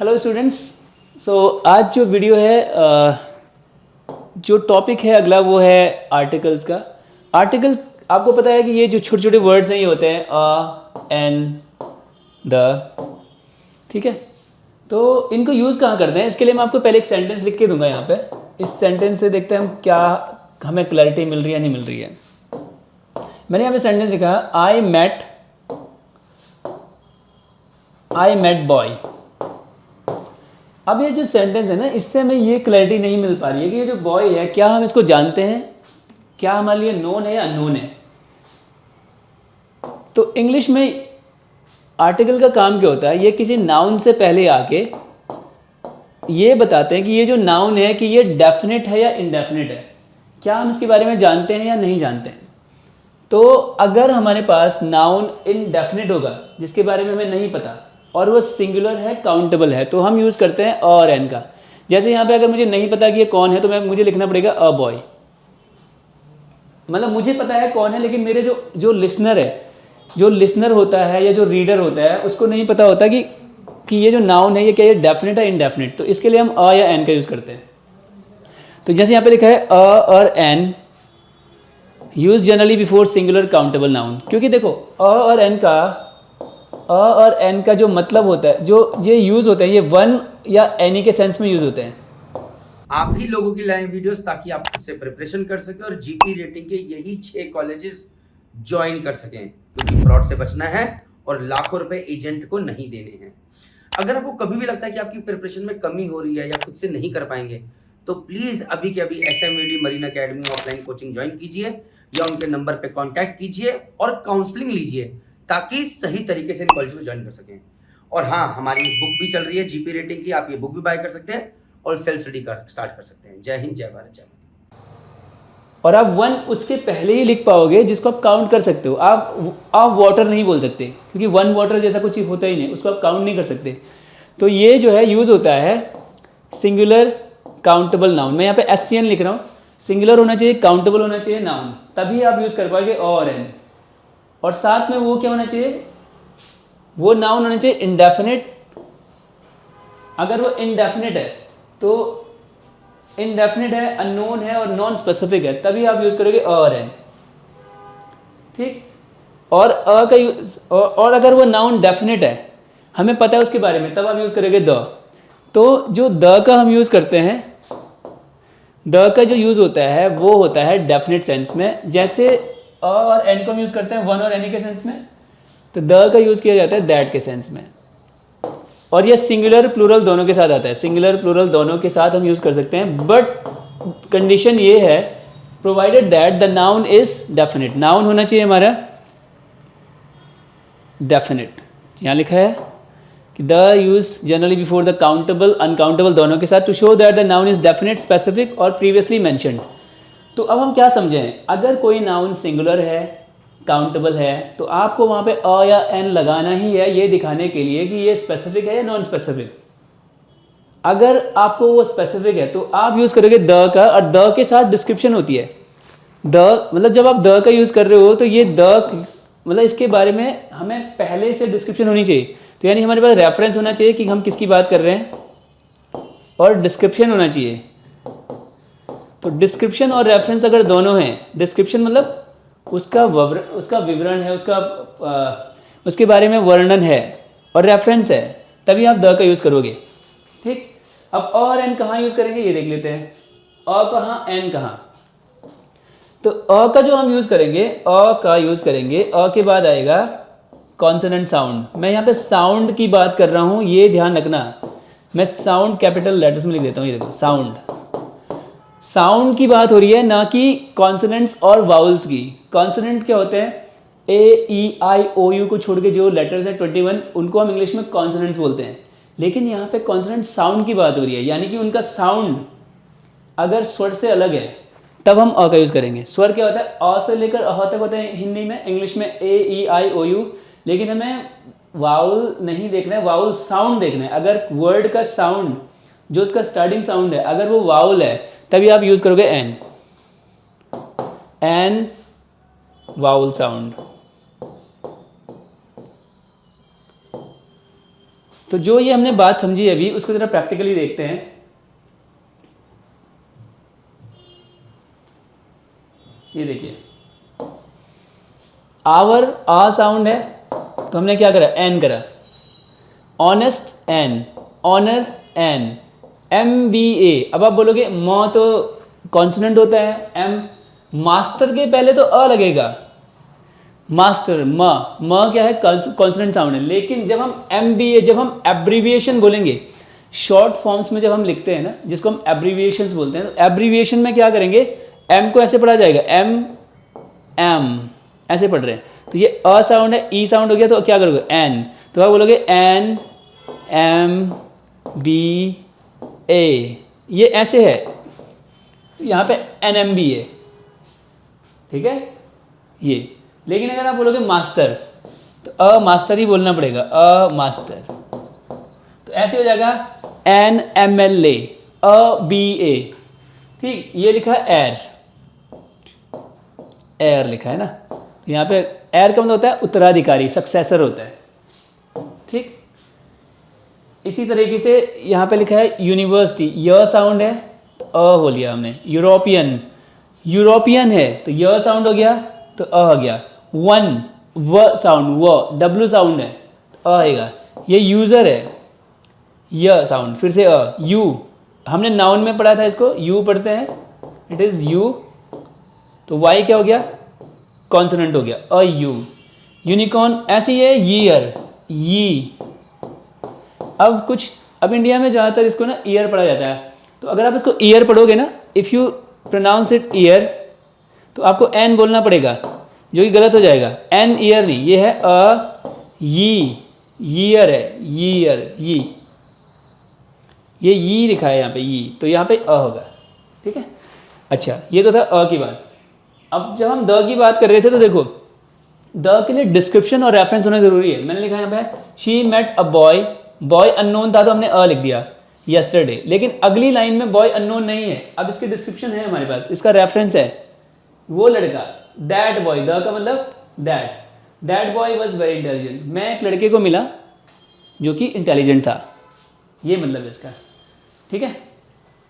Hello students. आज जो video है जो टॉपिक है अगला वो है आर्टिकल्स का। आर्टिकल आपको पता है कि ये जो छोटे छोटे वर्ड्स हैं ये होते हैं अ, एन, द, ठीक है। तो इनको यूज़ कहाँ करते हैं, इसके लिए मैं आपको पहले एक सेंटेंस लिख के दूंगा यहाँ पे। इस सेंटेंस से देखते हैं हम क्या हमें क्लैरिटी मिल रही है नहीं मिल रही है। मैंने यहाँ पे सेंटेंस लिखा आई मेट बॉय। अब ये जो सेंटेंस है ना, इससे हमें ये क्लैरिटी नहीं मिल पा रही है कि ये जो बॉय है क्या हम इसको जानते हैं, क्या हमारे लिए नोन है या अननोन है। तो इंग्लिश में आर्टिकल का काम क्या होता है, ये किसी नाउन से पहले आके ये बताते हैं कि ये जो नाउन है कि ये डेफिनेट है या इनडेफिनेट है, क्या हम इसके बारे में जानते हैं या नहीं जानते हैं। तो अगर हमारे पास नाउन इनडेफिनेट होगा जिसके बारे में हमें नहीं पता और वो सिंगुलर है, काउंटेबल है, तो हम यूज़ करते हैं और एन का। जैसे यहाँ पे अगर मुझे नहीं पता कि ये कौन है तो मुझे लिखना पड़ेगा अ बॉय। मतलब मुझे पता है कौन है लेकिन मेरे जो लिसनर है, जो लिसनर होता है या जो रीडर होता है उसको नहीं पता होता कि ये जो नाउन है ये क्या ये डेफिनेट है इनडेफिनेट। तो इसके लिए हम अ या एन का यूज़ करते हैं। तो जैसे यहाँ पे लिखा है अ और an use generally before singular countable noun, क्योंकि देखो अ और एन का जो मतलब होता है, जो ये यूज़ होता है, ये वन या एनी के सेंस में यूज़ होते हैं। आप ही लोगों की लाइव वीडियोस ताकि आप उससे प्रिपरेशन कर सके और जीपी रेटिंग के यही 6 कॉलेजेस ज्वाइन कर सकें, क्योंकि फ्रॉड से बचना है और लाखों रुपए एजेंट को नहीं देने हैं। अगर आपको कभी भी लगता है कि आपकी प्रिपरेशन में कमी हो रही है या खुद से नहीं कर पाएंगे, तो प्लीज अभी के अभी SMVD marine academy offline coaching join कीजिए या उनके नंबर पे कांटेक्ट कीजिए और काउंसलिंग लीजिए ताकि सही तरीके से इन कॉलेज को ज्वाइन कर सकें। और हाँ, हमारी एक बुक भी चल रही है जीपी रेटिंग की, आप ये बुक भी बाय कर सकते हैं और सेल्फ स्टडी कर स्टार्ट कर सकते हैं। जय हिंद, जय भारत, जय माता। और आप वन उसके पहले ही लिख पाओगे जिसको आप काउंट कर सकते हो। आप वाटर नहीं बोल सकते क्योंकि वन वाटर जैसा कुछ होता ही नहीं, उसको आप काउंट नहीं कर सकते। तो ये जो है यूज़ होता है सिंगुलर काउंटेबल नाउन। मैं यहाँ पे SCN लिख रहा हूँ, सिंगुलर होना चाहिए, काउंटेबल होना चाहिए नाउन, तभी आप यूज़ कर पाओगे और एन। और साथ में वो क्या होना चाहिए, वो नाउन होना चाहिए इंडेफिनेट। अगर वो इंडेफिनेट है तो इनडेफिनेट है, अननोन है और नॉन स्पेसिफिक है, तभी आप यूज़ करोगे और एन, ठीक। और अ का यूज और अगर वो नाउन डेफिनेट है, हमें पता है उसके बारे में, तब आप यूज़ करोगे द। तो जो द का हम यूज़ करते हैं, द का जो यूज़ होता है वो होता है डेफिनेट सेंस में। जैसे अ और एन को हम यूज़ करते हैं वन और एनी के सेंस में, तो द का यूज़ किया जाता है दैट के सेंस में। और ये सिंगुलर प्लूरल दोनों के साथ आता है, सिंगुलर प्लूरल दोनों के साथ हम यूज़ कर सकते हैं, बट कंडीशन ये है provided that the noun is definite. Noun होना चाहिए हमारा डेफिनेट। यहाँ लिखा है कि the use generally before the countable uncountable दोनों के साथ to show that the noun is definite, specific और प्रीवियसली मैंशनड। तो अब हम क्या समझें, अगर कोई नाउन सिंगुलर है, काउंटेबल है, तो आपको वहाँ पे अ या एन लगाना ही है ये दिखाने के लिए कि ये स्पेसिफिक है या नॉन स्पेसिफिक। अगर आपको वो स्पेसिफिक है तो आप यूज़ करोगे द का, और द के साथ डिस्क्रिप्शन होती है। द मतलब जब आप द का यूज़ कर रहे हो तो ये द मतलब इसके बारे में हमें पहले से डिस्क्रिप्शन होनी चाहिए। तो यानी हमारे पास रेफरेंस होना चाहिए कि हम किसकी बात कर रहे हैं, और डिस्क्रिप्शन होना चाहिए। तो डिस्क्रिप्शन और रेफरेंस अगर दोनों हैं, डिस्क्रिप्शन मतलब उसका विवरण है, उसके बारे में वर्णन है, और रेफरेंस है, तभी आप द का यूज़ करोगे, ठीक। अब और एन कहाँ यूज़ करेंगे ये देख लेते हैं। अ कहाँ, एन कहाँ। तो अ का जो हम यूज़ करेंगे, अ का यूज़ करेंगे, अ के बाद आएगा कॉन्सोनेंट साउंड। मैं यहाँ पे साउंड की बात कर रहा हूँ, ये ध्यान रखना। मैं साउंड कैपिटल लेटर्स में लिख देता हूँ, ये देखो साउंड। साउंड की बात हो रही है, ना कि कॉन्सोनेंट्स और वाउल्स की। कॉन्सोनेंट क्या होते हैं, AEIOU को छोड़ के जो लेटर्स हैं 21, उनको हम इंग्लिश में कॉन्सोनेंट्स बोलते हैं। लेकिन यहाँ पे कॉन्सोनेंट साउंड की बात हो रही है, यानी कि उनका साउंड अगर स्वर से अलग है तब हम अ का यूज़ करेंगे। स्वर क्या होता है, अ से लेकर अह तक होता है हिंदी में, इंग्लिश में AEIOU। लेकिन हमें वाउल नहीं देखना है, वाउल साउंड देखना है। अगर वर्ड का साउंड जो उसका स्टार्टिंग साउंड है अगर वो वाउल है, तभी आप यूज़ करोगे एन वाउल साउंड, तो जो ये हमने बात समझी अभी उसको जरा प्रैक्टिकली देखते हैं। ये देखिए आवर आ साउंड है तो हमने क्या करा, एन करा। Honest an, honour an, MBA। अब आप बोलोगे म तो कॉन्सोनेंट होता है, एम मास्टर के पहले तो अ लगेगा, मास्टर म क्या है, कॉन्सोनेंट साउंड है। लेकिन जब हम MBA, जब हम एब्रीविएशन बोलेंगे, शॉर्ट फॉर्म्स में जब हम लिखते हैं ना, जिसको हम एब्रीविएशंस बोलते हैं, तो एब्रीविएशन में क्या करेंगे, एम को ऐसे पढ़ा जाएगा, एम ऐसे पढ़ रहे हैं, तो ये अ साउंड है, ई साउंड हो गया, तो क्या करोगे, एन, तो आप बोलोगे एन MBA, ये ऐसे है, यहाँ पे NMB है, ठीक है ये। लेकिन अगर आप बोलोगे मास्टर तो अ मास्टर ही बोलना पड़ेगा, अ मास्टर, तो ऐसे हो जाएगा NMLA, ABA, ठीक। ये लिखा है एयर लिखा है ना, तो यहाँ पे एयर का मतलब होता है उत्तराधिकारी, सक्सेसर होता है, ठीक। इसी तरीके से यहाँ पे लिखा है यूनिवर्सिटी, य साउंड है तो अ बोल लिया हमने। यूरोपियन है तो य साउंड हो गया तो अ हो गया। वन, व साउंड, व, डब्ल्यू साउंड है तो अ आएगा। ये यूज़र है, य साउंड, फिर से अ। यू, हमने नाउन में पढ़ा था इसको, यू पढ़ते हैं, इट इज़ यू, तो वाई क्या हो गया, कॉन्सोनेंट हो गया, अ यू। यूनिकॉर्न ऐसे ही है, ईयर, यी। अब इंडिया में ज़्यादातर इसको ना ईयर पढ़ा जाता है, तो अगर आप इसको ईयर पढ़ोगे ना, if you pronounce it ear, तो आपको एन बोलना पड़ेगा, जो कि गलत हो जाएगा। एन ईयर नहीं, ये है अ यी, ईयर है, ईयर, यी, ये यी लिखा है यहाँ पे, यी, तो यहाँ पे अ होगा, ठीक है। अच्छा, ये तो था अ की बात। अब जब हम द की बात कर रहे थे तो देखो, द के लिए डिस्क्रिप्शन और रेफरेंस होना जरूरी है। मैंने लिखा है यहाँ पे, she met a boy, boy unknown था तो हमने अ लिख दिया, यस्टरडे। लेकिन अगली लाइन में बॉय अननोन नहीं है, अब इसकी डिस्क्रिप्शन है हमारे पास, इसका रेफरेंस है, वो लड़का, दैट बॉय, द का मतलब that boy was very intelligent, मैं एक लड़के को मिला जो कि इंटेलिजेंट था, ये मतलब है इसका, ठीक है।